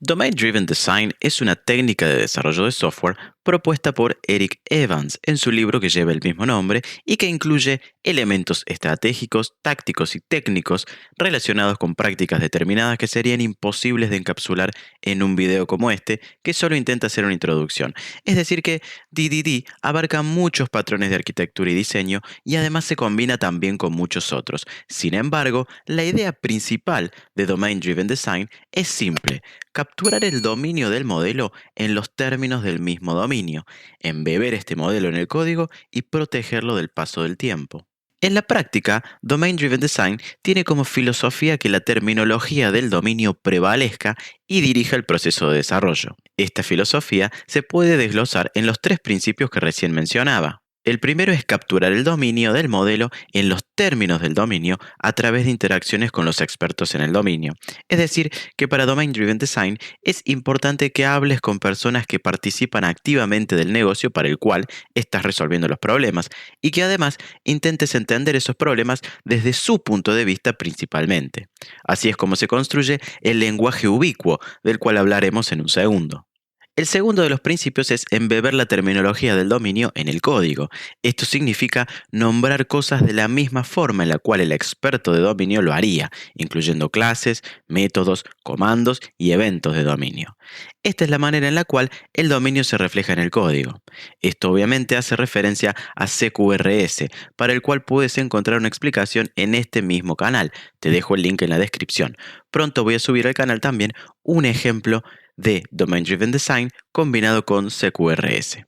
Domain Driven Design es una técnica de desarrollo de software propuesta por Eric Evans en su libro que lleva el mismo nombre y que incluye elementos estratégicos, tácticos y técnicos relacionados con prácticas determinadas que serían imposibles de encapsular en un video como este, que solo intenta hacer una introducción. Es decir que DDD abarca muchos patrones de arquitectura y diseño y además se combina también con muchos otros. Sin embargo, la idea principal de Domain Driven Design es simple: capturar el dominio del modelo en los términos del mismo dominio, embeber este modelo en el código y protegerlo del paso del tiempo. En la práctica, Domain Driven Design tiene como filosofía que la terminología del dominio prevalezca y dirija el proceso de desarrollo. Esta filosofía se puede desglosar en los tres principios que recién mencionaba. El primero es capturar el dominio del modelo en los términos del dominio a través de interacciones con los expertos en el dominio. Es decir, que para Domain Driven Design es importante que hables con personas que participan activamente del negocio para el cual estás resolviendo los problemas y que además intentes entender esos problemas desde su punto de vista principalmente. Así es como se construye el lenguaje ubicuo, del cual hablaremos en un segundo. El segundo de los principios es embeber la terminología del dominio en el código. Esto significa nombrar cosas de la misma forma en la cual el experto de dominio lo haría, incluyendo clases, métodos, comandos y eventos de dominio. Esta es la manera en la cual el dominio se refleja en el código. Esto obviamente hace referencia a CQRS, para el cual puedes encontrar una explicación en este mismo canal. Te dejo el link en la descripción. Pronto voy a subir al canal también un ejemplo de Domain Driven Design combinado con CQRS.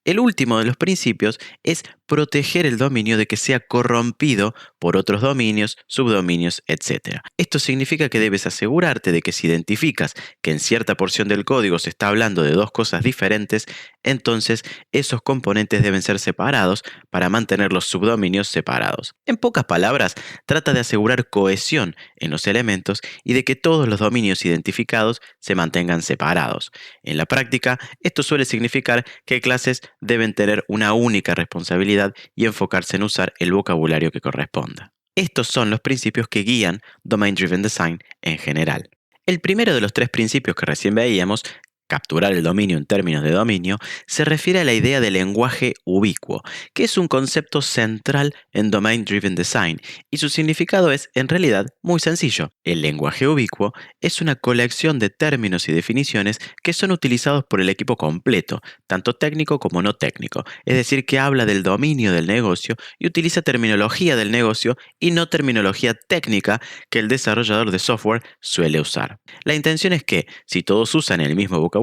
El último de los principios es proteger el dominio de que sea corrompido por otros dominios, subdominios, etc. Esto significa que debes asegurarte de que si identificas que en cierta porción del código se está hablando de dos cosas diferentes, entonces esos componentes deben ser separados para mantener los subdominios separados. En pocas palabras, trata de asegurar cohesión en los elementos y de que todos los dominios identificados se mantengan separados. En la práctica, esto suele significar que clases deben tener una única responsabilidad y enfocarse en usar el vocabulario que corresponda. Estos son los principios que guían Domain Driven Design en general. El primero de los tres principios que recién veíamos, capturar el dominio en términos de dominio, se refiere a la idea de lenguaje ubicuo, que es un concepto central en Domain Driven Design, y su significado es, en realidad, muy sencillo. El lenguaje ubicuo es una colección de términos y definiciones que son utilizados por el equipo completo, tanto técnico como no técnico, es decir, que habla del dominio del negocio y utiliza terminología del negocio y no terminología técnica que el desarrollador de software suele usar. La intención es que, si todos usan el mismo vocabulario,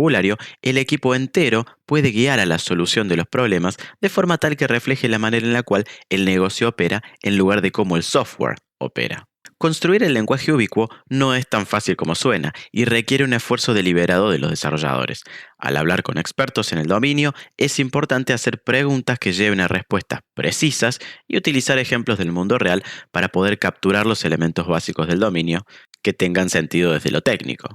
el equipo entero puede guiar a la solución de los problemas de forma tal que refleje la manera en la cual el negocio opera en lugar de cómo el software opera. Construir el lenguaje ubicuo no es tan fácil como suena y requiere un esfuerzo deliberado de los desarrolladores. Al hablar con expertos en el dominio, es importante hacer preguntas que lleven a respuestas precisas y utilizar ejemplos del mundo real para poder capturar los elementos básicos del dominio que tengan sentido desde lo técnico.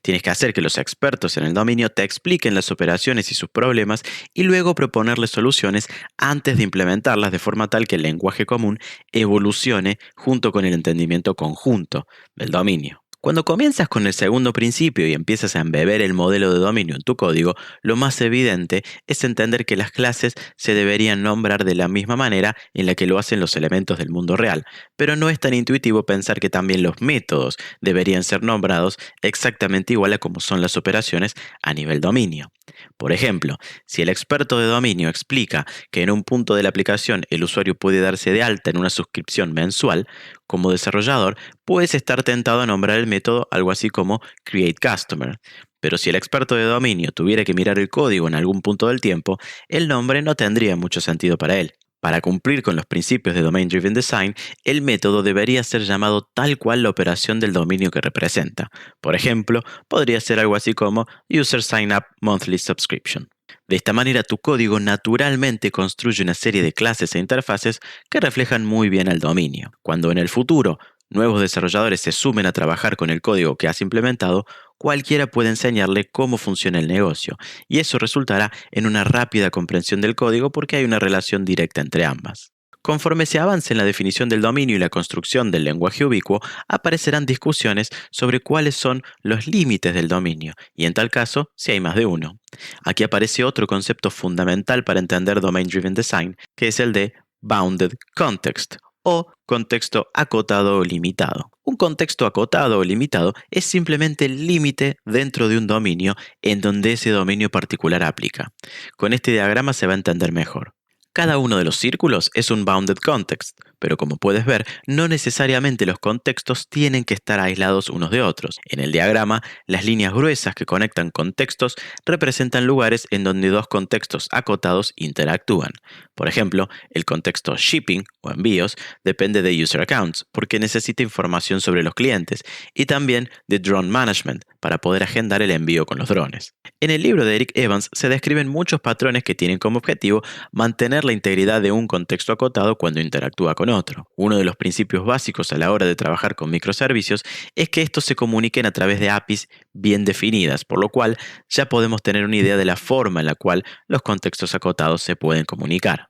Tienes que hacer que los expertos en el dominio te expliquen las operaciones y sus problemas y luego proponerles soluciones antes de implementarlas de forma tal que el lenguaje común evolucione junto con el entendimiento conjunto del dominio. Cuando comienzas con el segundo principio y empiezas a embeber el modelo de dominio en tu código, lo más evidente es entender que las clases se deberían nombrar de la misma manera en la que lo hacen los elementos del mundo real, pero no es tan intuitivo pensar que también los métodos deberían ser nombrados exactamente igual a como son las operaciones a nivel dominio. Por ejemplo, si el experto de dominio explica que en un punto de la aplicación el usuario puede darse de alta en una suscripción mensual, como desarrollador puedes estar tentado a nombrar el método algo así como Create Customer. Pero si el experto de dominio tuviera que mirar el código en algún punto del tiempo, el nombre no tendría mucho sentido para él. Para cumplir con los principios de Domain Driven Design, el método debería ser llamado tal cual la operación del dominio que representa. Por ejemplo, podría ser algo así como User Sign Up Monthly Subscription. De esta manera, tu código naturalmente construye una serie de clases e interfaces que reflejan muy bien al dominio. Cuando en el futuro nuevos desarrolladores se sumen a trabajar con el código que has implementado, cualquiera puede enseñarle cómo funciona el negocio, y eso resultará en una rápida comprensión del código porque hay una relación directa entre ambas. Conforme se avance en la definición del dominio y la construcción del lenguaje ubicuo, aparecerán discusiones sobre cuáles son los límites del dominio, y en tal caso, si hay más de uno. Aquí aparece otro concepto fundamental para entender Domain Driven Design, que es el de Bounded Context, o contexto acotado o limitado. Un contexto acotado o limitado es simplemente el límite dentro de un dominio en donde ese dominio particular aplica. Con este diagrama se va a entender mejor. Cada uno de los círculos es un bounded context, pero como puedes ver, no necesariamente los contextos tienen que estar aislados unos de otros. En el diagrama, las líneas gruesas que conectan contextos representan lugares en donde dos contextos acotados interactúan. Por ejemplo, el contexto shipping o envíos depende de user accounts porque necesita información sobre los clientes, y también de drone management para poder agendar el envío con los drones. En el libro de Eric Evans se describen muchos patrones que tienen como objetivo mantener la integridad de un contexto acotado cuando interactúa con otro. Uno de los principios básicos a la hora de trabajar con microservicios es que estos se comuniquen a través de APIs bien definidas, por lo cual ya podemos tener una idea de la forma en la cual los contextos acotados se pueden comunicar.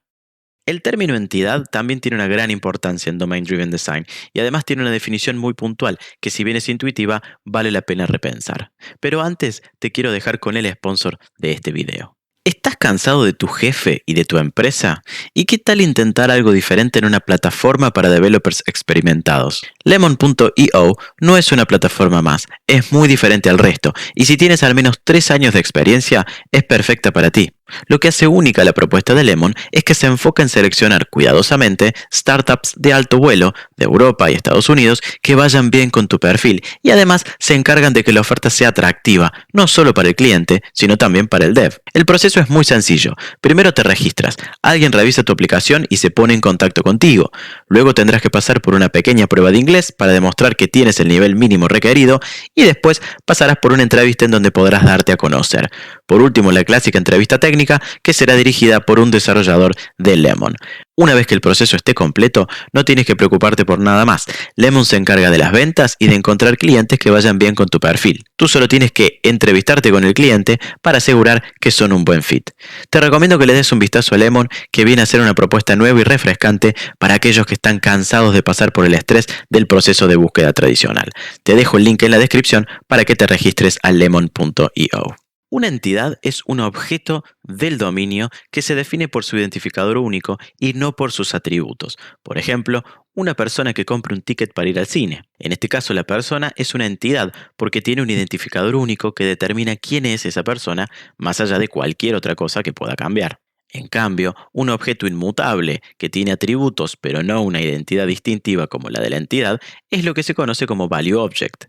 El término entidad también tiene una gran importancia en Domain Driven Design, y además tiene una definición muy puntual que, si bien es intuitiva, vale la pena repensar. Pero antes te quiero dejar con el sponsor de este video. ¿Estás cansado de tu jefe y de tu empresa? ¿Y qué tal intentar algo diferente en una plataforma para developers experimentados? Lemon.io no es una plataforma más, es muy diferente al resto, y si tienes al menos 3 años de experiencia, es perfecta para ti. Lo que hace única la propuesta de Lemon es que se enfoca en seleccionar cuidadosamente startups de alto vuelo de Europa y Estados Unidos que vayan bien con tu perfil, y además se encargan de que la oferta sea atractiva, no solo para el cliente, sino también para el dev. El proceso es muy sencillo. Primero te registras, alguien revisa tu aplicación y se pone en contacto contigo. Luego tendrás que pasar por una pequeña prueba de inglés para demostrar que tienes el nivel mínimo requerido, y después pasarás por una entrevista en donde podrás darte a conocer. Por último, la clásica entrevista técnica, que será dirigida por un desarrollador de Lemon. Una vez que el proceso esté completo, no tienes que preocuparte por nada más. Lemon se encarga de las ventas y de encontrar clientes que vayan bien con tu perfil. Tú solo tienes que entrevistarte con el cliente para asegurar que son un buen fit. Te recomiendo que le des un vistazo a Lemon, que viene a ser una propuesta nueva y refrescante para aquellos que están cansados de pasar por el estrés del proceso de búsqueda tradicional. Te dejo el link en la descripción para que te registres a lemon.io. Una entidad es un objeto del dominio que se define por su identificador único y no por sus atributos. Por ejemplo, una persona que compra un ticket para ir al cine. En este caso, la persona es una entidad porque tiene un identificador único que determina quién es esa persona, más allá de cualquier otra cosa que pueda cambiar. En cambio, un objeto inmutable que tiene atributos pero no una identidad distintiva como la de la entidad es lo que se conoce como Value Object.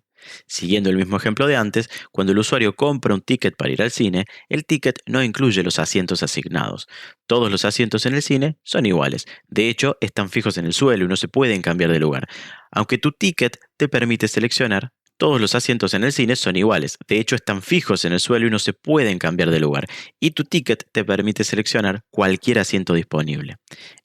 Siguiendo el mismo ejemplo de antes, cuando el usuario compra un ticket para ir al cine, el ticket no incluye los asientos asignados. Todos los asientos en el cine son iguales. De hecho, están fijos en el suelo y no se pueden cambiar de lugar. Aunque tu ticket te permite seleccionar, todos los asientos en el cine son iguales. De hecho, están fijos en el suelo y no se pueden cambiar de lugar. Y tu ticket te permite seleccionar cualquier asiento disponible.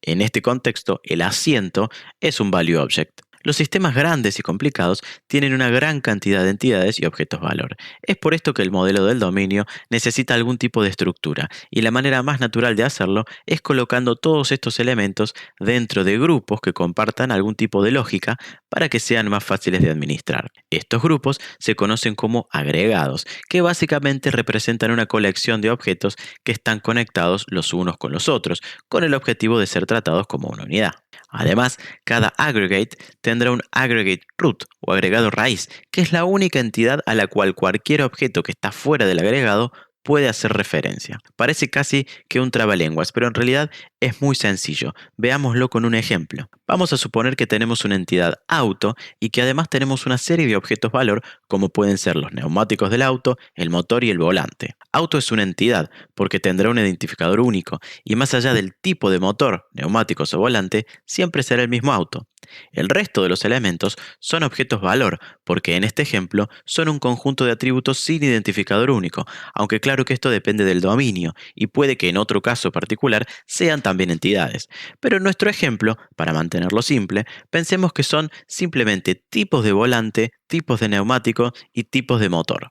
En este contexto, el asiento es un value object. Los sistemas grandes y complicados tienen una gran cantidad de entidades y objetos valor. Es por esto que el modelo del dominio necesita algún tipo de estructura, y la manera más natural de hacerlo es colocando todos estos elementos dentro de grupos que compartan algún tipo de lógica para que sean más fáciles de administrar. Estos grupos se conocen como agregados, que básicamente representan una colección de objetos que están conectados los unos con los otros, con el objetivo de ser tratados como una unidad. Además, cada aggregate tendrá un aggregate root o agregado raíz, que es la única entidad a la cual cualquier objeto que está fuera del agregado puede hacer referencia. Parece casi que un trabalenguas, pero en realidad es muy sencillo. Veámoslo con un ejemplo. Vamos a suponer que tenemos una entidad auto y que además tenemos una serie de objetos valor, como pueden ser los neumáticos del auto, el motor y el volante. Auto es una entidad porque tendrá un identificador único, y más allá del tipo de motor, neumáticos o volante, siempre será el mismo auto. El resto de los elementos son objetos valor, porque en este ejemplo son un conjunto de atributos sin identificador único, aunque claro que esto depende del dominio, y puede que en otro caso particular sean también entidades. Pero en nuestro ejemplo, para mantenerlo simple, pensemos que son simplemente tipos de volante, tipos de neumático y tipos de motor.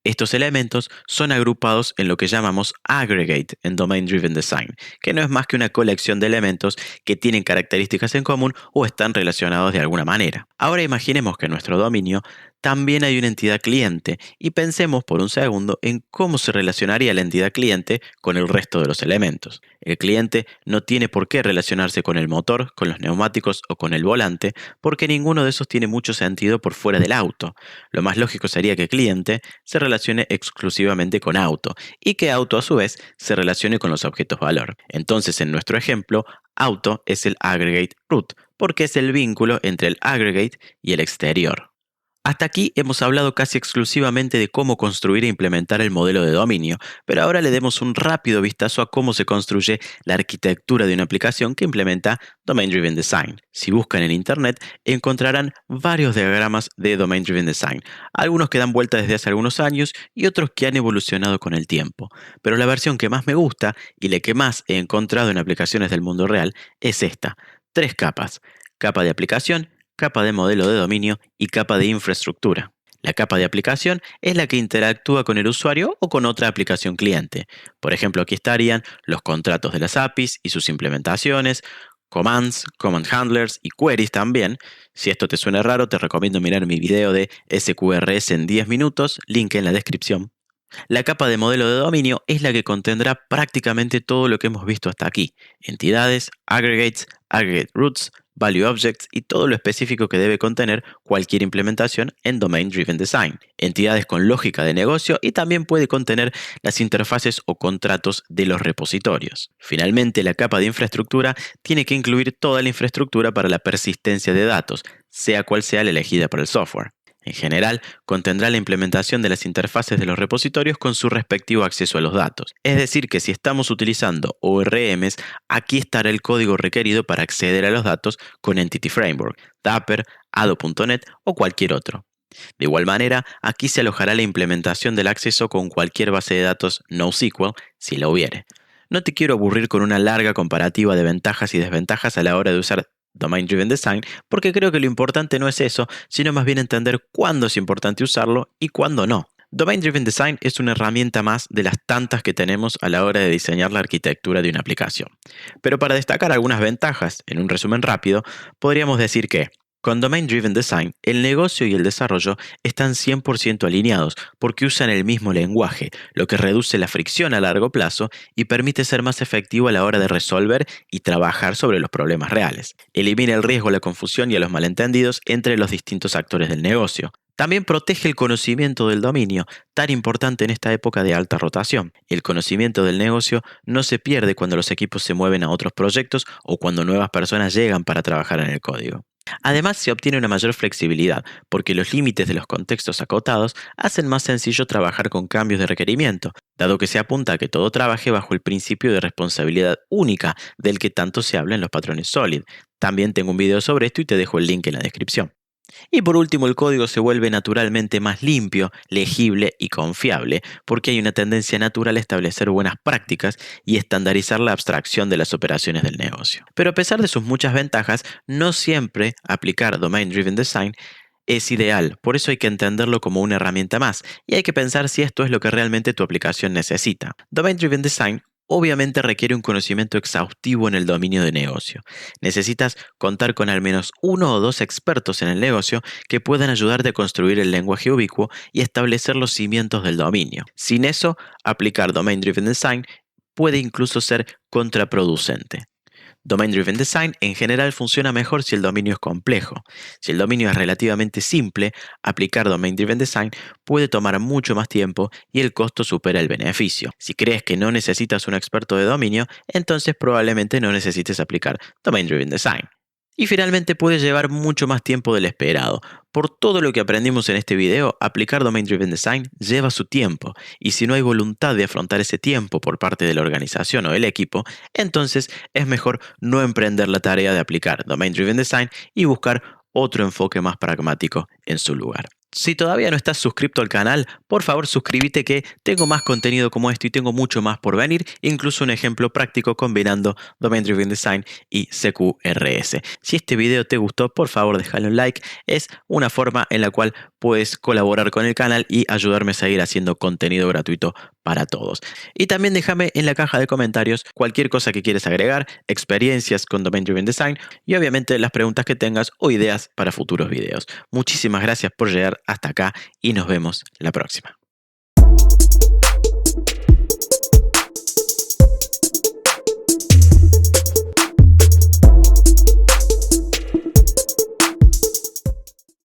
Estos elementos son agrupados en lo que llamamos aggregate en Domain Driven Design, que no es más que una colección de elementos que tienen características en común o están relacionados de alguna manera. Ahora imaginemos que en nuestro dominio también hay una entidad cliente y pensemos por un segundo en cómo se relacionaría la entidad cliente con el resto de los elementos. El cliente no tiene por qué relacionarse con el motor, con los neumáticos o con el volante, porque ninguno de esos tiene mucho sentido por fuera del auto. Lo más lógico sería que cliente se relacione exclusivamente con auto y que auto a su vez se relacione con los objetos valor. Entonces en nuestro ejemplo, auto es el aggregate root porque es el vínculo entre el aggregate y el exterior. Hasta aquí hemos hablado casi exclusivamente de cómo construir e implementar el modelo de dominio, pero ahora le demos un rápido vistazo a cómo se construye la arquitectura de una aplicación que implementa Domain Driven Design. Si buscan en Internet, encontrarán varios diagramas de Domain Driven Design, algunos que dan vuelta desde hace algunos años y otros que han evolucionado con el tiempo. Pero la versión que más me gusta y la que más he encontrado en aplicaciones del mundo real es esta: 3 capas. Capa de aplicación, capa de modelo de dominio y capa de infraestructura. La capa de aplicación es la que interactúa con el usuario o con otra aplicación cliente. Por ejemplo, aquí estarían los contratos de las APIs y sus implementaciones, commands, command handlers y queries también. Si esto te suena raro, te recomiendo mirar mi video de SQRS en 10 minutos, link en la descripción. La capa de modelo de dominio es la que contendrá prácticamente todo lo que hemos visto hasta aquí: entidades, aggregates, aggregate roots, value objects y todo lo específico que debe contener cualquier implementación en Domain Driven Design. Entidades con lógica de negocio y también puede contener las interfaces o contratos de los repositorios. Finalmente, la capa de infraestructura tiene que incluir toda la infraestructura para la persistencia de datos, sea cual sea la elegida por el software. En general, contendrá la implementación de las interfaces de los repositorios con su respectivo acceso a los datos. Es decir, que si estamos utilizando ORMs, aquí estará el código requerido para acceder a los datos con Entity Framework, Dapper, Ado.net o cualquier otro. De igual manera, aquí se alojará la implementación del acceso con cualquier base de datos NoSQL, si la hubiere. No te quiero aburrir con una larga comparativa de ventajas y desventajas a la hora de usar Domain Driven Design, porque creo que lo importante no es eso, sino más bien entender cuándo es importante usarlo y cuándo no. Domain Driven Design es una herramienta más de las tantas que tenemos a la hora de diseñar la arquitectura de una aplicación. Pero para destacar algunas ventajas, en un resumen rápido, podríamos decir que con Domain Driven Design, el negocio y el desarrollo están 100% alineados porque usan el mismo lenguaje, lo que reduce la fricción a largo plazo y permite ser más efectivo a la hora de resolver y trabajar sobre los problemas reales. Elimina el riesgo a la confusión y a los malentendidos entre los distintos actores del negocio. También protege el conocimiento del dominio, tan importante en esta época de alta rotación. El conocimiento del negocio no se pierde cuando los equipos se mueven a otros proyectos o cuando nuevas personas llegan para trabajar en el código. Además, se obtiene una mayor flexibilidad, porque los límites de los contextos acotados hacen más sencillo trabajar con cambios de requerimiento, dado que se apunta a que todo trabaje bajo el principio de responsabilidad única del que tanto se habla en los patrones SOLID. También tengo un video sobre esto y te dejo el link en la descripción. Y por último, el código se vuelve naturalmente más limpio, legible y confiable, porque hay una tendencia natural a establecer buenas prácticas y estandarizar la abstracción de las operaciones del negocio. Pero a pesar de sus muchas ventajas, no siempre aplicar Domain Driven Design es ideal, por eso hay que entenderlo como una herramienta más, y hay que pensar si esto es lo que realmente tu aplicación necesita. Domain Driven Design obviamente requiere un conocimiento exhaustivo en el dominio de negocio. Necesitas contar con al menos 1 o 2 expertos en el negocio que puedan ayudarte a construir el lenguaje ubicuo y establecer los cimientos del dominio. Sin eso, aplicar Domain Driven Design puede incluso ser contraproducente. Domain Driven Design en general funciona mejor si el dominio es complejo. Si el dominio es relativamente simple, aplicar Domain Driven Design puede tomar mucho más tiempo y el costo supera el beneficio. Si crees que no necesitas un experto de dominio, entonces probablemente no necesites aplicar Domain Driven Design. Y finalmente puede llevar mucho más tiempo del esperado. Por todo lo que aprendimos en este video, aplicar Domain Driven Design lleva su tiempo, y si no hay voluntad de afrontar ese tiempo por parte de la organización o el equipo, entonces es mejor no emprender la tarea de aplicar Domain Driven Design y buscar otro enfoque más pragmático en su lugar. Si todavía no estás suscrito al canal, por favor suscríbete que tengo más contenido como esto y tengo mucho más por venir, incluso un ejemplo práctico combinando Domain Driven Design y CQRS. Si este video te gustó, por favor déjale un like, es una forma en la cual puedes colaborar con el canal y ayudarme a seguir haciendo contenido gratuito para todos. Y también déjame en la caja de comentarios cualquier cosa que quieres agregar, experiencias con Domain Driven Design y obviamente las preguntas que tengas o ideas para futuros videos. Muchísimas gracias por llegar hasta acá y nos vemos la próxima.